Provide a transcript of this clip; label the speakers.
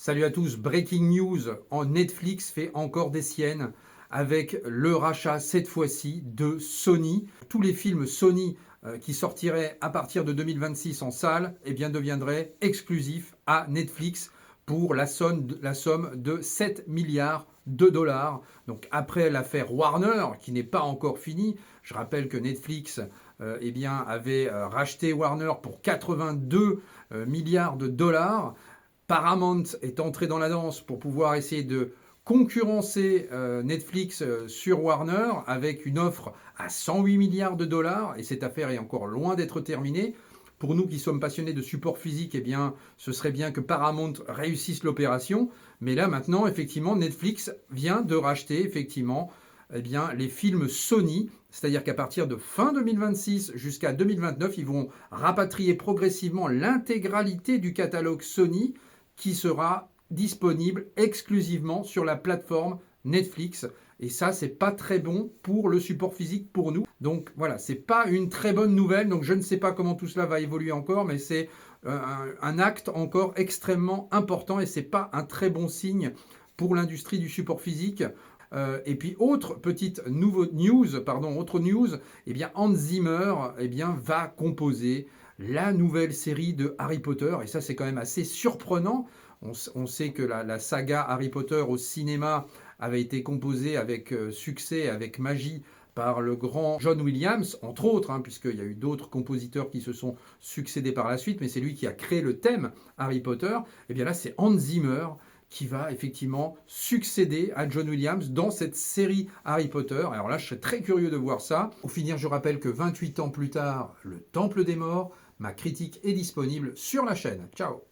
Speaker 1: Salut à tous, breaking news, Netflix fait encore des siennes avec le rachat cette fois-ci de Sony. Tous les films Sony qui sortiraient à partir de 2026 en salle deviendraient exclusifs à Netflix pour la somme de 7 milliards de dollars. Donc après l'affaire Warner qui n'est pas encore finie, je rappelle que Netflix avait racheté Warner pour 82 milliards de dollars. Paramount est entré dans la danse pour pouvoir essayer de concurrencer Netflix sur Warner avec une offre à 108 milliards de dollars et cette affaire est encore loin d'être terminée. Pour nous qui sommes passionnés de support physique, ce serait bien que Paramount réussisse l'opération. Mais là maintenant, effectivement, Netflix vient de racheter les films Sony, c'est-à-dire qu'à partir de fin 2026 jusqu'à 2029, ils vont rapatrier progressivement l'intégralité du catalogue Sony qui sera disponible exclusivement sur la plateforme Netflix. Et ça, c'est pas très bon pour le support physique pour nous. Donc voilà, c'est pas une très bonne nouvelle. Donc je ne sais pas comment tout cela va évoluer encore, mais c'est un acte encore extrêmement important et c'est pas un très bon signe pour l'industrie du support physique. Et puis autre news, Hans Zimmer va composer la nouvelle série de Harry Potter. Et ça, c'est quand même assez surprenant. On sait que la saga Harry Potter au cinéma avait été composée avec succès, avec magie, par le grand John Williams, entre autres, puisqu'il y a eu d'autres compositeurs qui se sont succédés par la suite, mais c'est lui qui a créé le thème Harry Potter. Et bien là, c'est Hans Zimmer qui va effectivement succéder à John Williams dans cette série Harry Potter. Alors là, je serais très curieux de voir ça. Pour finir, je rappelle que 28 ans plus tard, Le Temple des Morts, ma critique est disponible sur la chaîne. Ciao!